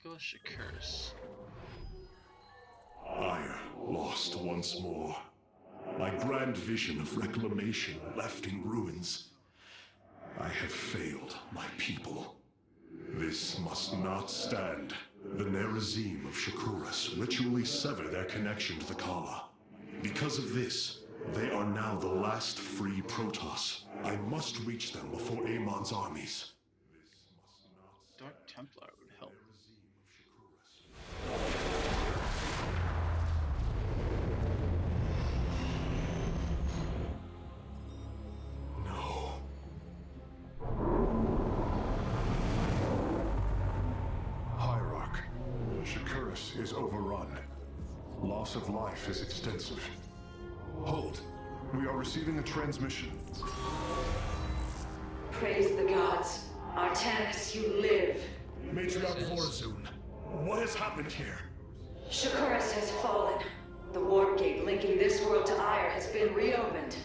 go Shakur's. Ire lost once more. My grand vision of reclamation left in ruins. I have failed my people. This must not stand. The Nerazim of Shakuras ritually sever their connection to the Kala. Because of this, they are now the last free Protoss. I must reach them before Amon's armies. Dark Templar would help. No. Hierarch, Shakuras is overrun. Loss of life is extensive. Hold. We are receiving a transmission. Praise the gods. Artanis, you live. Matriarch Vorazun, what has happened here? Shakuras has fallen. The warp gate linking this world to Ire has been reopened.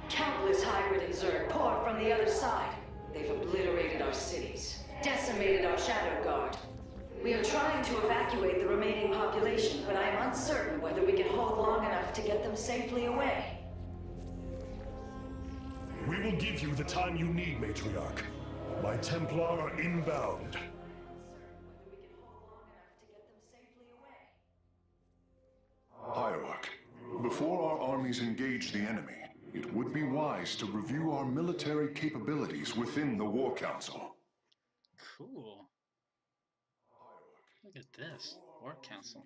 Countless hybrid and Zerg pour from the other side. They've obliterated our cities, decimated our Shadow Guard. We are trying to evacuate the remaining population, but I am uncertain whether we can hold long enough to get them safely away. We will give you the time you need, Matriarch. My Templar are inbound. Hierarch, before our armies engage the enemy, it would be wise to review our military capabilities within the War Council. Cool. Look at this. War Council.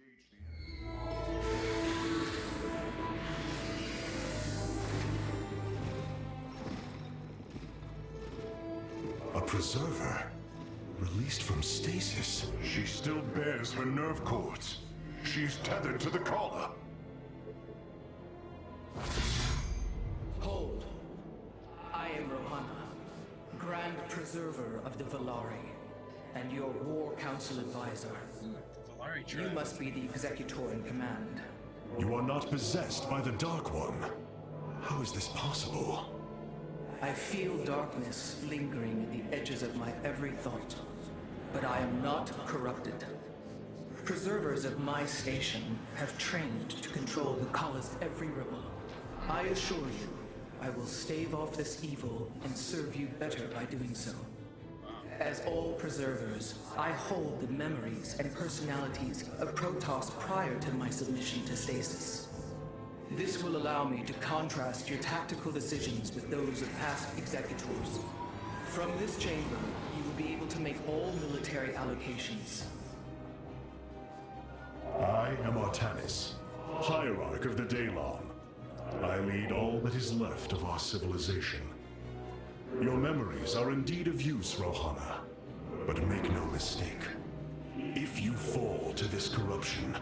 A preserver? Released from stasis? She still bears her nerve cords. She's tethered to the collar. Hold. I am Rohana, Grand Preserver of the Valari, and your War Council advisor. Valari You tribe. must be the executor in command. You are not possessed by the Dark One. How is this possible? I feel darkness lingering at the edges of my every thought, but I am not corrupted. Preservers of my station have trained to control the Kala's every ripple. I assure you, I will stave off this evil and serve you better by doing so. As all preservers, I hold the memories and personalities of Protoss prior to my submission to stasis. This will allow me to contrast your tactical decisions with those of past executors. From this chamber, you will be able to make all military allocations. I am Artanis, Hierarch of the Daylon. I lead all that is left of our civilization. Your memories are indeed of use, Rohana. But make no mistake. If you fall to this corruption,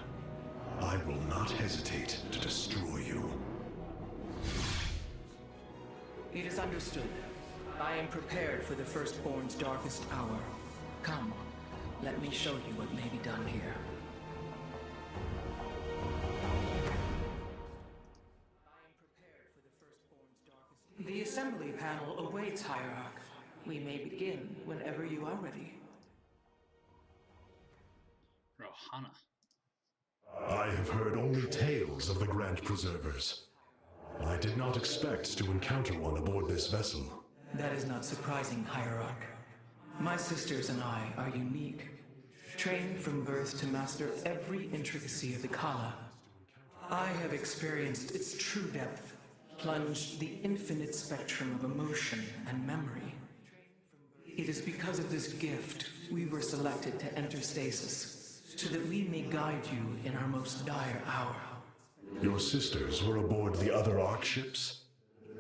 I will not hesitate to destroy you. It is understood. I am prepared for the Firstborn's darkest hour. Come, let me show you what may be done here. The assembly panel awaits, Hierarch. We may begin whenever you are ready. Rohana. I have heard only tales of the Grand Preservers. I did not expect to encounter one aboard this vessel. That is not surprising, Hierarch. My sisters and I are unique, trained from birth to master every intricacy of the Kala. I have experienced its true depth, plunged the infinite spectrum of emotion and memory. It is because of this gift we were selected to enter stasis, so that we may guide you in our most dire hour. Your sisters were aboard the other Ark ships?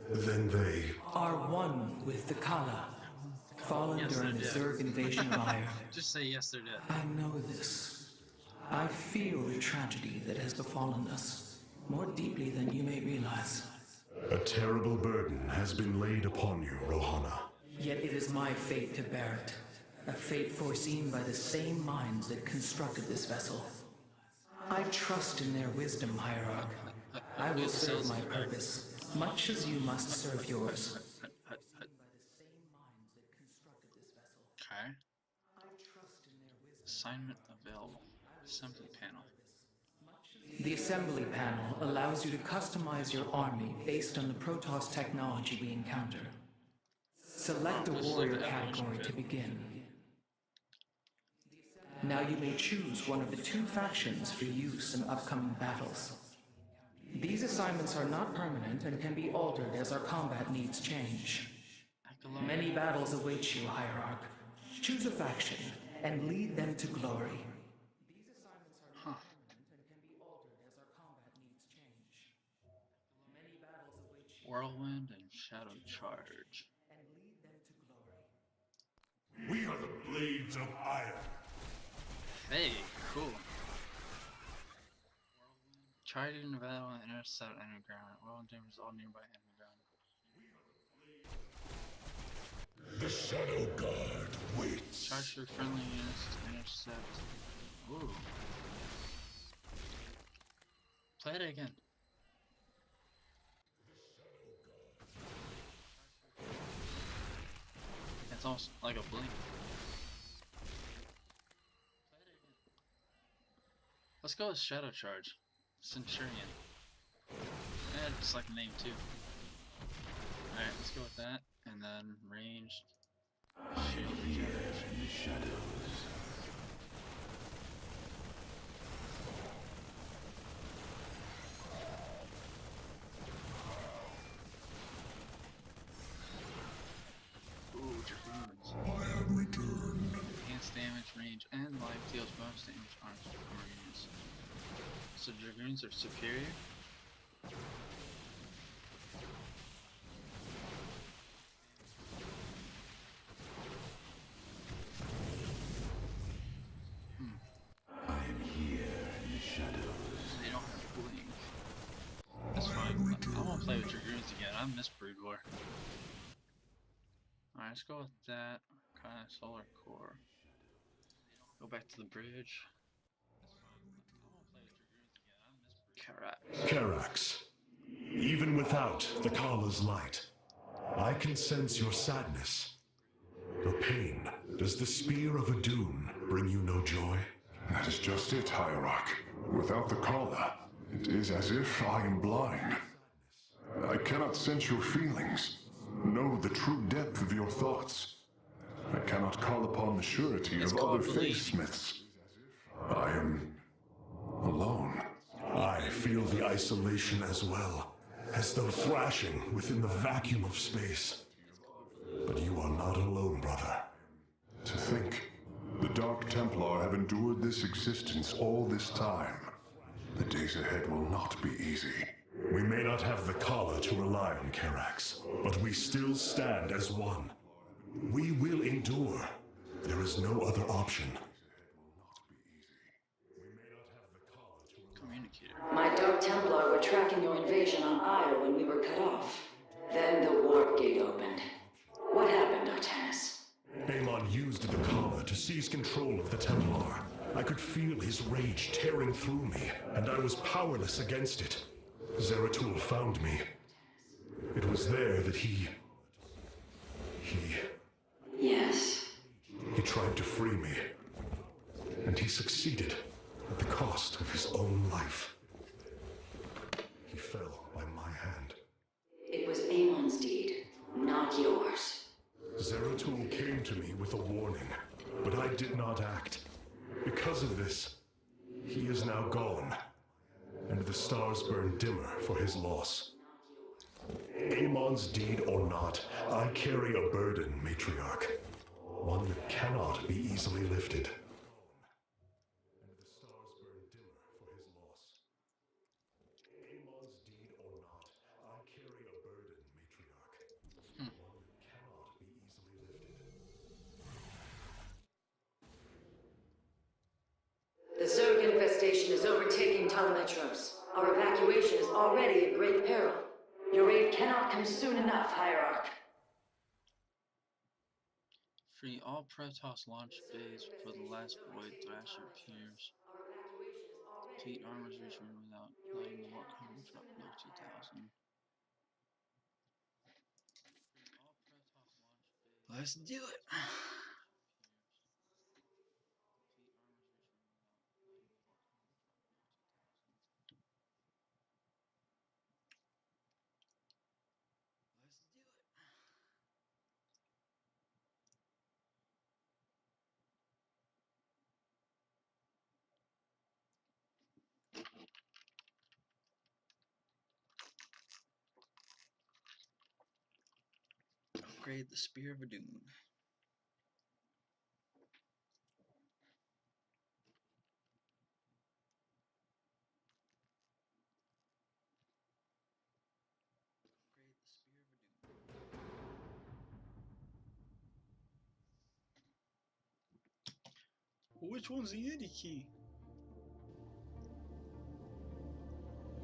Then they... Are one with the Kala, fallen Yes, during they're the dead. Zerg invasion of Ire. Just say yes, they're dead. I know this. I feel the tragedy that has befallen us, more deeply than you may realize. A terrible burden has been laid upon you, Rohana. Yet it is my fate to bear it. A fate foreseen by the same minds that constructed this vessel. I trust in their wisdom, Hierarch. I will serve my purpose, much as you must serve yours. Okay. Assignment available. Assembly panel. The assembly panel allows you to customize your army based on the Protoss technology we encounter. Select a This is like warrior the evolution category kit. to begin. Now you may choose one of the 2 factions for use in upcoming battles. These assignments are not permanent and can be altered as our combat needs change. Many battles await you, Hierarch. Choose a faction and lead them to glory. Huh. Whirlwind and Shadow Charge. We are the Blades of Iron. Hey, cool. Charge in battle and intercept enemy ground. Whirlwind damages all nearby enemy ground. The Shadow Guard waits. Charge through friendly units to intercept. Ooh. Play it again. It's almost like a blink. Let's go with Shadow Charge. Centurion. Yeah, just like the name too. Alright, let's go with that. And then ranged. Shield charge. In the shadows. Ooh, Dragoons. I have returned. Enhanced damage, range, and life deals bonus damage on armor units. So Dragoons are superior? I am here in the shadows. They don't have blink. That's fine. I won't play with Dragoons again. I miss Brood War. Alright, let's go with that. Kind of solar core. Go back to the bridge. Karak. Karax, even without the Kala's light, I can sense your sadness, your pain. Does the spear of Adun bring you no joy? That is just it, Hierarch. Without the Kala, it is as if I am blind. I cannot sense your feelings, know the true depth of your thoughts. I cannot call upon the surety of other faithsmiths. I am alone. I feel the isolation as well, as though thrashing within the vacuum of space. But you are not alone, brother. To think, the Dark Templar have endured this existence all this time. The days ahead will not be easy. We may not have the Kala to rely on, Karax, but we still stand as one. We will endure. There is no other option. Communicator. My Dark Templar were tracking your invasion on Ire when we were cut off. Then the warp gate opened. What happened, Artanis? Amon used the Kala to seize control of the Templar. I could feel his rage tearing through me, and I was powerless against it. Zeratul found me. It was there that he... Yes. He tried to free me. And he succeeded at the cost of his own life. He fell by my hand. It was Amon's deed, not yours. Zeratul came to me with a warning, but I did not act. Because of this, he is now gone, and the stars burn dimmer for his loss. Amon's deed or not, I carry a burden, Matriarch. One that cannot be easily lifted. And the stars burn dimmer for his loss. Amon's deed or not, I carry a burden, Matriarch. One that cannot be easily lifted. The Zerg infestation is overtaking Telemetros. Our evacuation is already in great peril. Your aid cannot come soon enough, Hierarch. Free all Protoss launch bays for the last void Thrasher appears. Complete armors reaching without letting the warp coming drop below 2000. Let's do it! Upgrade the Spear of Doom. Which one's the Yeti key?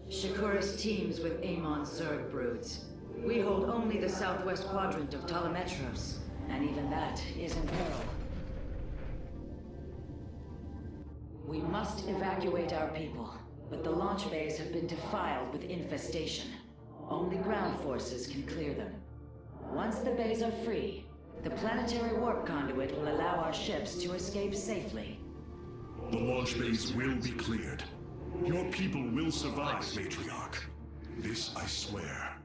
Shakuras teams with Amon's Zerg broods. We hold only the southwest quadrant of Talametros, and even that is in peril. We must evacuate our people, but the launch bays have been defiled with infestation. Only ground forces can clear them. Once the bays are free, the planetary warp conduit will allow our ships to escape safely. The launch bays will be cleared. Your people will survive, Matriarch. This I swear.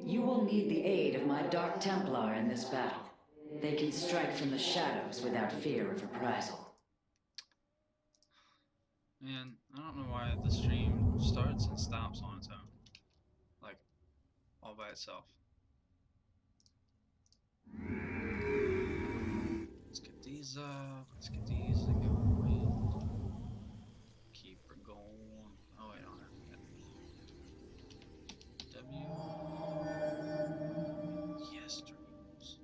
You will need the aid of my Dark Templar in this battle. They can strike from the shadows without fear of reprisal. Man, I don't know why the stream starts and stops on its own. Like, all by itself. Let's get these up. Let's get these going. Keep her going. Oh, wait, I don't have that. W. Yes, dreams.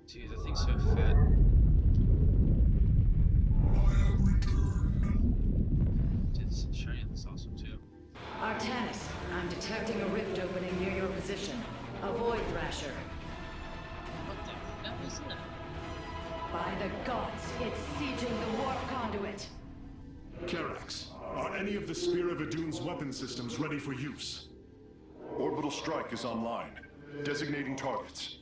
Dude, that thing's so fat. Dude, this Centurion's awesome too. Artanis, I'm detecting a rift opening near your position. Avoid Thrasher. What the hell is that? By the gods, it's sieging the warp conduit. Karax, are any of the Spear of Idun's weapon systems ready for use? Orbital strike is online. Designating targets.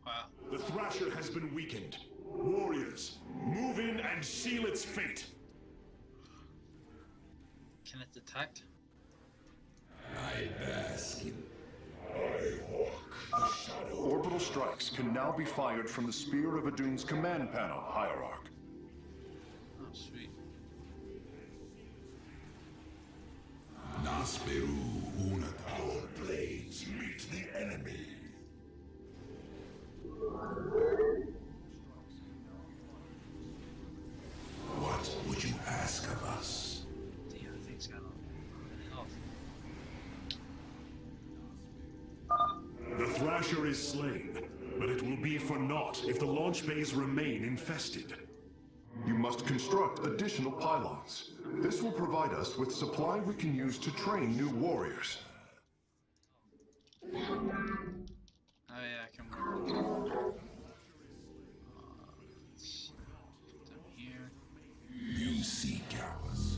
Wow. The Thrasher has been weakened. Warriors, move in and seal its fate. Can it detect? Orbital strikes can now be fired from the Spear of Idun's command panel, Hierarch. Oh, sweet. Nasperu una our blades meet the enemy. What would you ask of us? Damn, that thing's got a lot of health. The Thrasher is slain, but it will be for naught if the launch bays remain infested. You must construct additional pylons. This will provide us with supply we can use to train new warriors. Oh yeah, I can work. Let's put them here. You seek our service.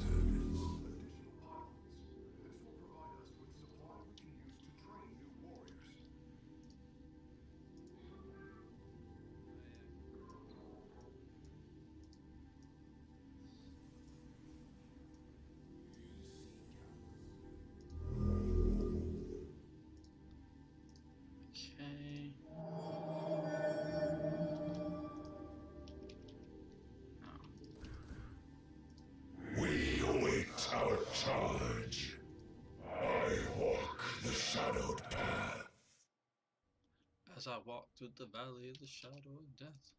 Okay. We await our charge. I walk the shadowed path. As I walk through the valley of the shadow of death.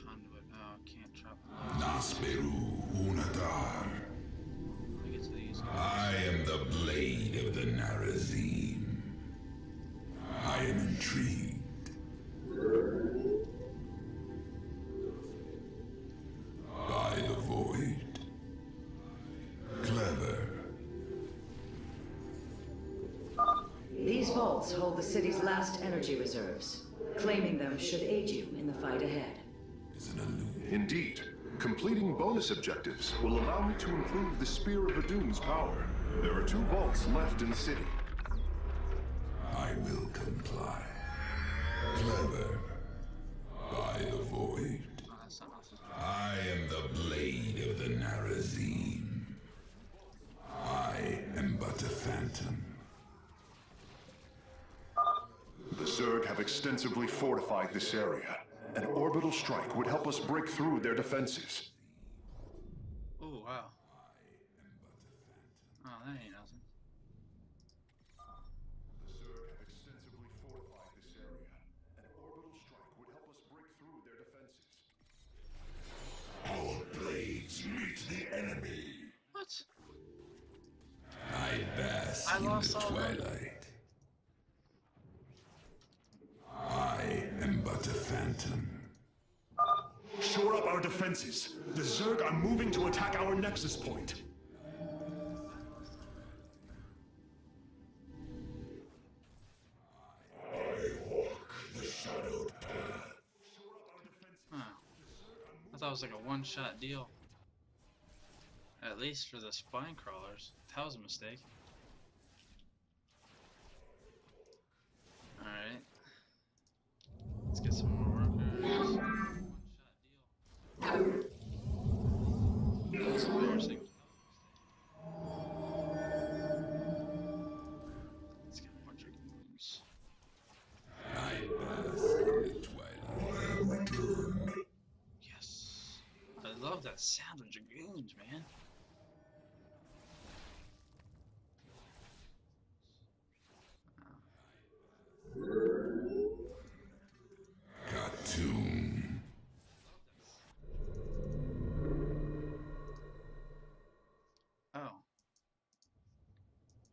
Conduit. Oh, can't drop the Nasperu Unadar. Let me get to these. I am the blade of the Narazim. vaults hold the city's last energy reserves. Claiming them should aid you in the fight ahead. Indeed. Completing bonus objectives will allow me to improve the Spear of Adun's power. There are 2 vaults left in the city. I will comply. Clever. By the void. Oh, that's not awesome. I am the blade of the Narazine. I am but a phantom. The Zerg have extensively fortified this area. An orbital strike would help us break through their defenses. Oh, wow. Oh, that ain't nothing. The Zerg have extensively fortified this area. An orbital strike would help us break through their defenses. Our blades meet the enemy. What? I bask I in lost the all that. twilight. I am but a phantom. Shore up our defenses. The Zerg are moving to attack our nexus point. I walk the shadowed path. Huh. I thought it was like a one-shot deal. At least for the spine crawlers. That was a mistake. Alright. Let's get some more workers. One-shot deal. That's embarrassing. Let's get more dragoons. I bask in the twilight. Yes. I love that sound of dragoons, man. Cartoon. Oh.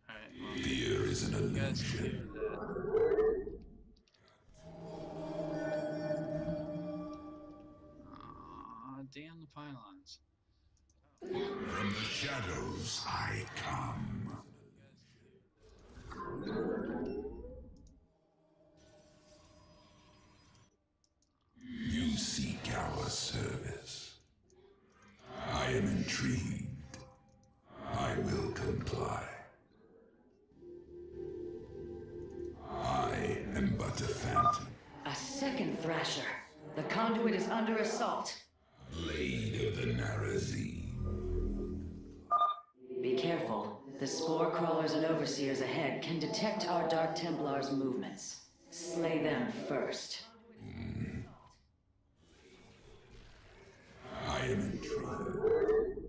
Alright, well, Fear is an you guys can illusion. do that. Aw, damn the pylons. From the shadows I come. You seek our service. I am intrigued. I will comply. I am but a phantom. A second Thrasher. The conduit is under assault. Blade of the Narazine. Be careful. The spore crawlers and overseers ahead can detect our Dark Templars' movements. Slay them first. I am intrigued.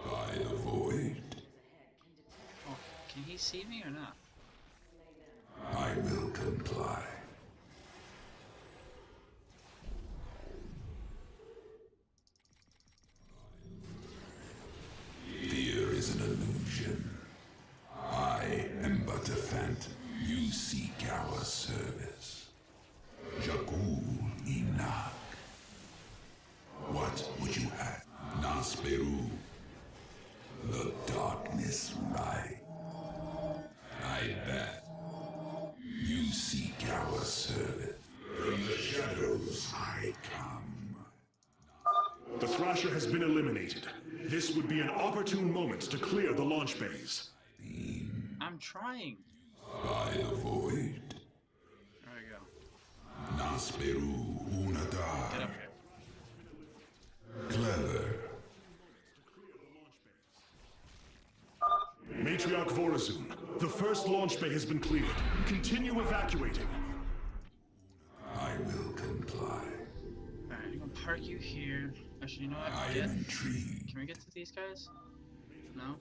By the void. Oh, can he see me or not? I will comply. Fear is an illusion. I am but a phantom. You seek our service. Jakul Inak. What would you have? Nasperu. The darkness right. I bet. You seek our service. From the shadows I come. The Thrasher has been eliminated. This would be an opportune moment to clear the launch bays. I'm trying. By the void. There we go. Nasperu Get Unadar. up here. Clever. Matriarch Vorazun, the first launch bay has been cleared. Continue evacuating. I will comply. Alright, I'm gonna park you here. Actually, you know what? I Get. am intrigued. Can we get to these guys? No?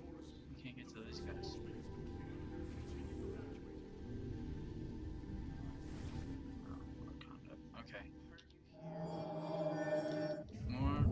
We can't get to these guys. Oh, conduct. Okay. More.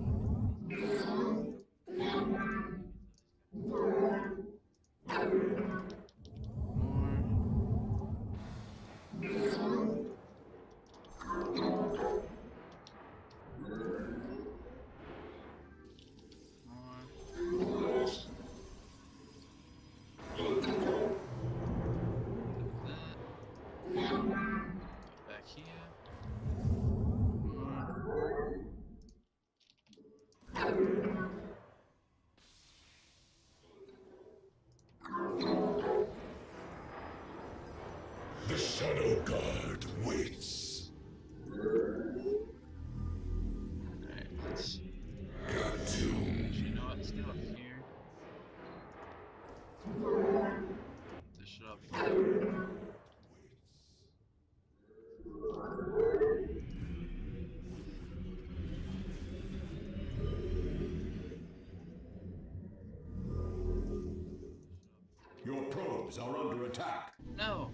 probes are under attack. No.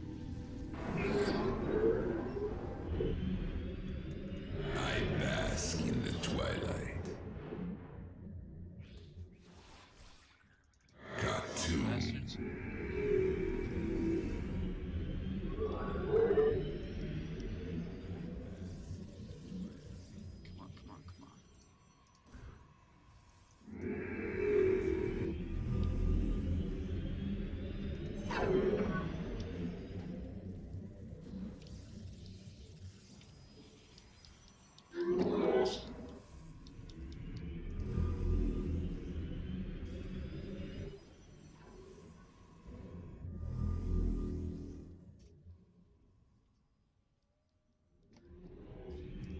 I bask in the twilight. Cartoon. Bastards. Come on, come on, come on.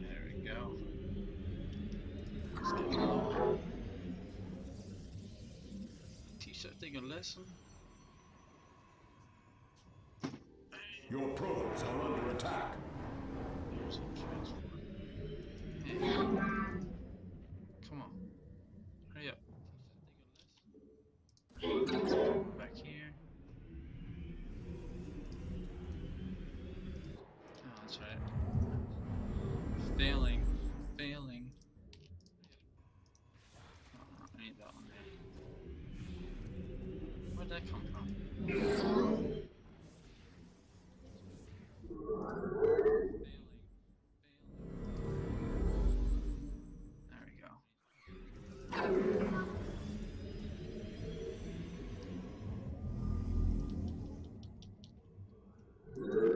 There we go. Let's get going. Teach that thing a lesson. Your probes are under attack. Here's a transform. Hey. Come on. Hurry up. Back here. Oh, that's right. Failing. Failing. Oh, I need that one there. Where'd that come from? There we go.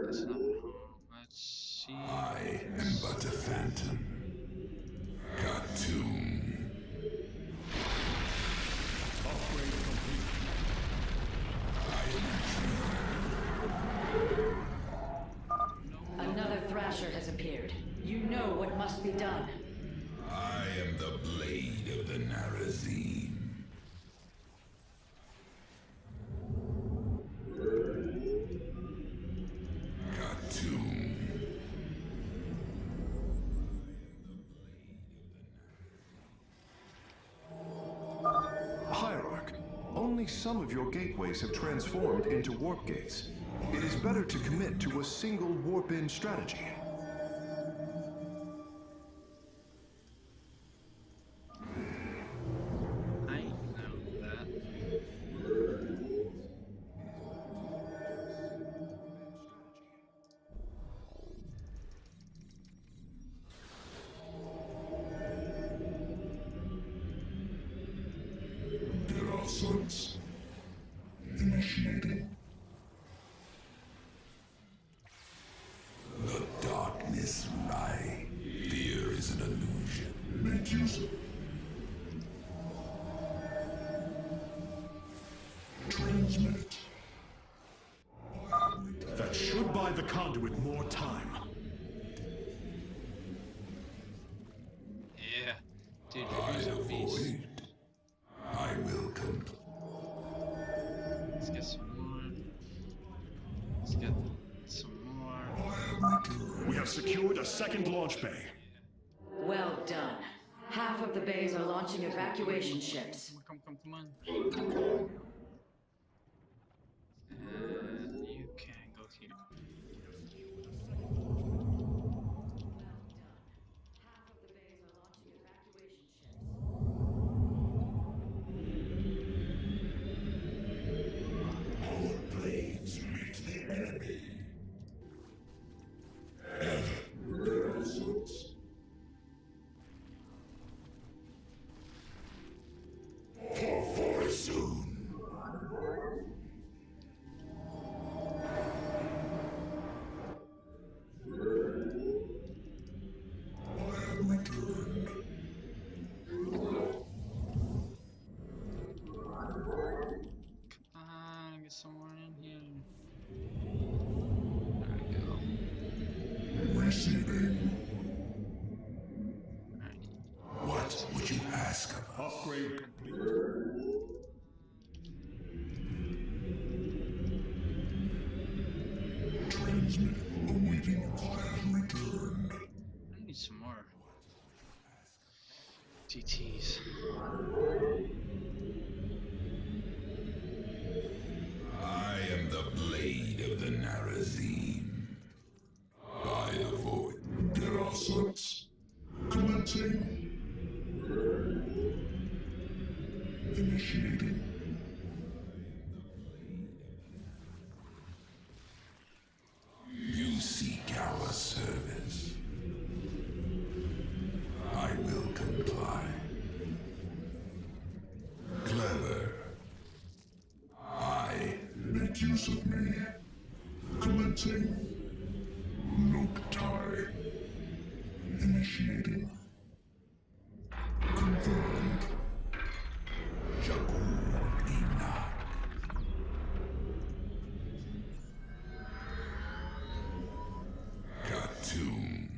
That's not home. Let's see. I am but a phantom. Cartoon. Upgrade complete. Another Thrasher has appeared. You know what must be done. I am the blade of the Narazim. Cartoon. Hierarch, only some of your gateways have transformed into warp gates. It is better to commit to a single warp-in strategy. I know that. There are sorts. Initiating. The darkness lie. Fear is an illusion. Make use of it. Transmit. That should buy the conduit more time. Yeah. Dude, I you're a beast. avoid. I will complete. Let's get some more. Let's get some more. We have secured a second launch bay. Well done. Half of the bays are launching evacuation ships. Come on. And you can go here. Half of the bays are launching evacuation ships. Our blades meet the enemy. Presence. For soon. I have returned. Come on, get somewhere in here. There we go. Receiving. Alright. What would you ask of us? Upgrade complete. Transmit. Awaiting. I have returned. I need some more TTs. I am the Initiating. You seek our service. I will comply. Clever. I Make use of me. Commencing. LotV. Initiating. Confirmed. Ina. Khartoum.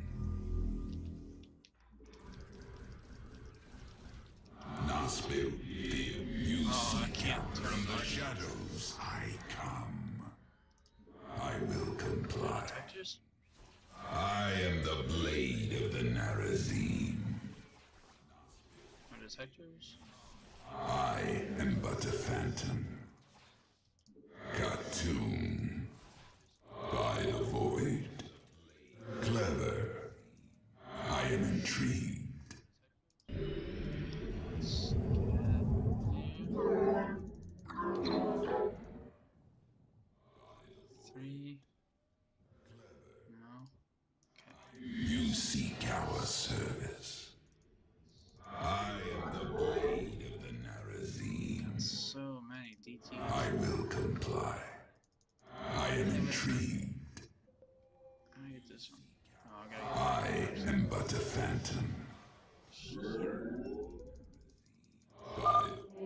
Nasbil, you seek out from the shadows. I come. I will comply. Detectors? I am the blade of the Narazim. Or detectors? I am but a phantom. Khartoum. By the void. Clever. I am intrigued. Three. No. You seek our service. I am the blade of the Narazim. So many DTs. I will comply. I am intrigued. I get this one. Oh, I gotta I am but a phantom.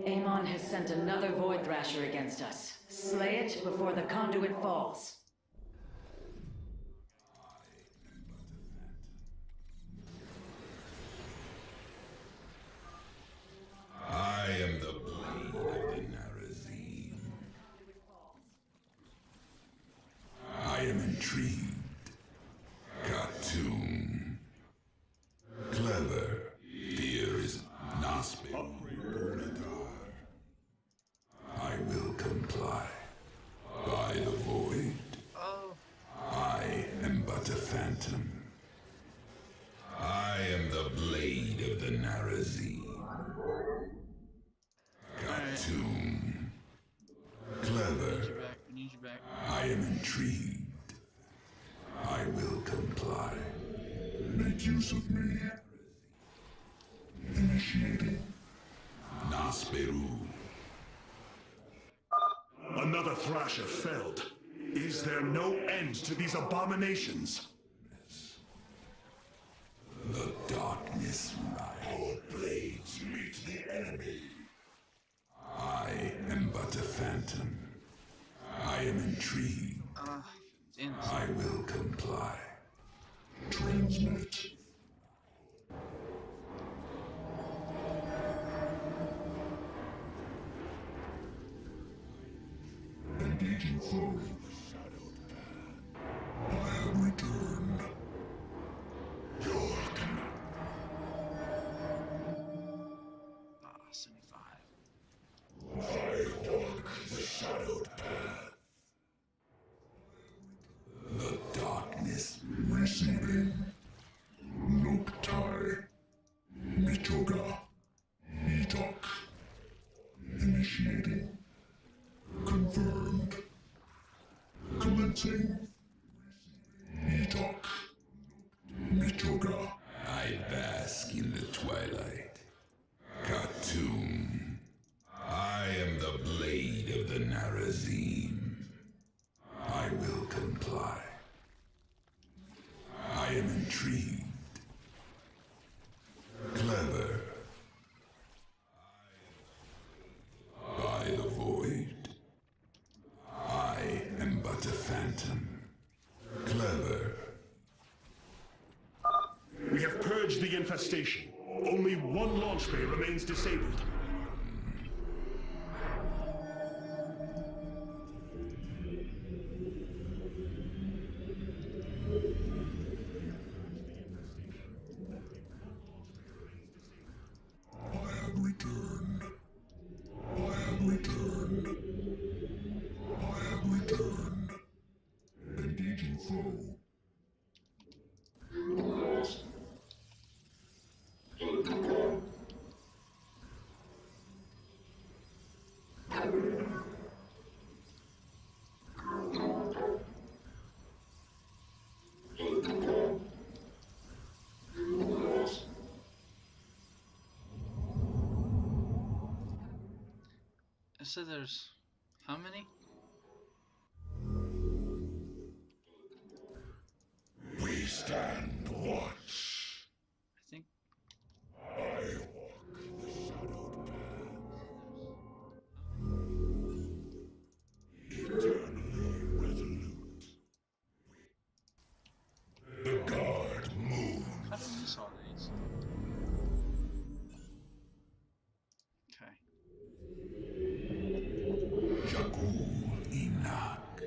Amon has sent another Void Thrasher against us. Slay it before the conduit falls. I am the blade of the Narazim. I am intrigued. Khartoum. Clever. Fear is Nasbil. I will comply. By the void. Oh. I am but a phantom. I am the blade of the Narazim. Khartoum. Clever. I need you back. I am intrigued. I will comply. Make use of me. Initiating. Nasberu. Another Thrasher felled. Is there no end to these abominations? The darkness rises. Our blades meet the enemy. I am but a phantom. I am intrigued. Damn. I will comply. Transmit. Engaging foe. I have returned. Your command. 75. I walk the shadowed path. The darkness. Receiving. LotV. Mitoga. Mitok. Initiating. Confirmed. Commencing. Mitok. Mitoga. I bask in the twilight. Khartoum. I am the blade of the Narazim. I will comply. I am intrigued. Clever. By the void. I am but a phantom. Clever. We have purged the infestation. Only one launch bay remains disabled. I have returned. I have returned. I have returned. Engaging foe. said there's how many? We stand watch. I think I walk the shadowed path. Eternally resolute. The guard moves. how did I miss all these? Okay. Jakul Inak.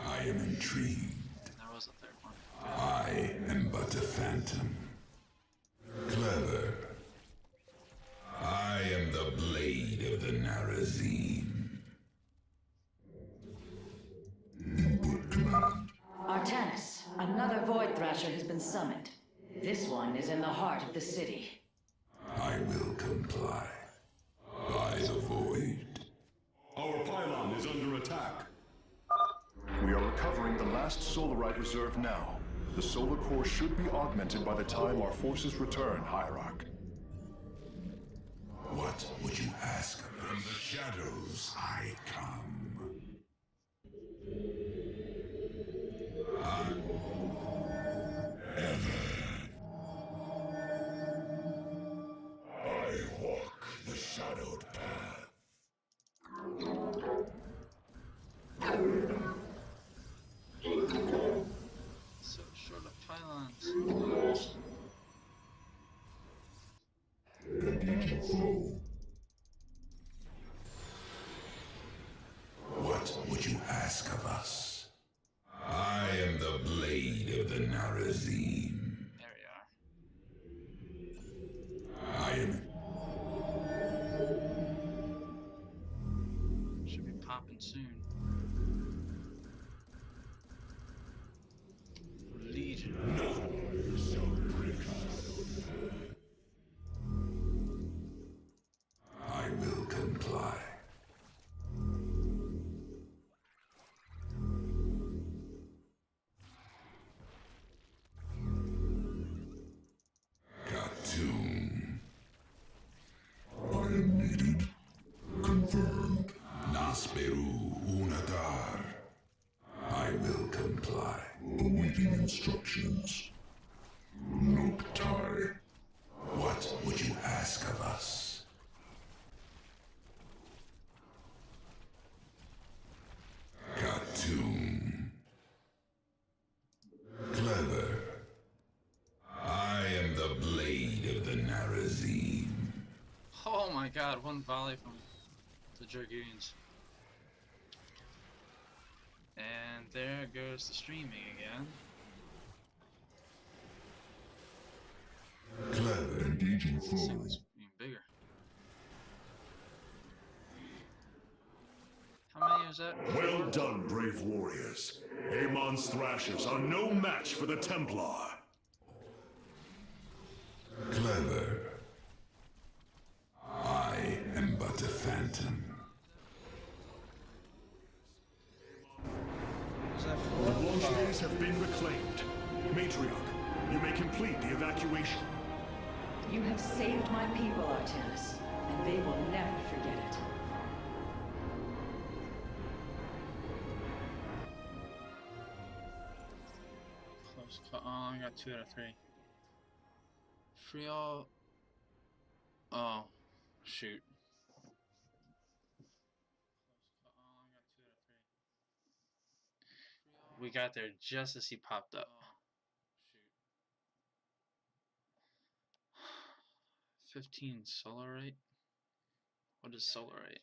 I am intrigued. There was a third one. I am but a phantom. Clever. I am the blade of the Narazim. Input command. Artanis, another Void Thrasher has been summoned. This one is in the heart of the city. I will comply. By the void. Our pylon is under attack. We are recovering the last Solarite reserve now. The solar core should be augmented by the time our forces return, Hierarch. What would you ask of me? From the shadows I come. I walk the shadowed path. So short of pylons. Engaging foe. What would you ask of us? I am the blade of the Narazim. There we are. I am. Should be popping soon. Legion. None shall break shadowed path. I will comply. Khatun. I am needed. Confirmed. Nasperu Unadar. I will comply. Awaiting instructions. Noctai. What would you ask of us? Khatun. Clever. I am the blade of the Narazim. Oh my god, one volley from the Dragoons. And there goes the streaming again. Clever. Engaging This thing foe. was even bigger. How many was that? Well done, brave warriors. Amon's Thrashers are no match for the Templar. Clever. I am but a phantom. Was that The four? launch have been reclaimed. Matriarch, you may complete the evacuation. You have saved my people, Artanis, and they will never forget it. Close call. Oh, I got 2 out of 3. Free all. Oh, shoot. We got there just as he popped up. 15 Solarite? What is Solarite?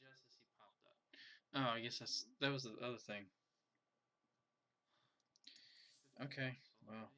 Oh, I guess that was the other thing. Okay, well.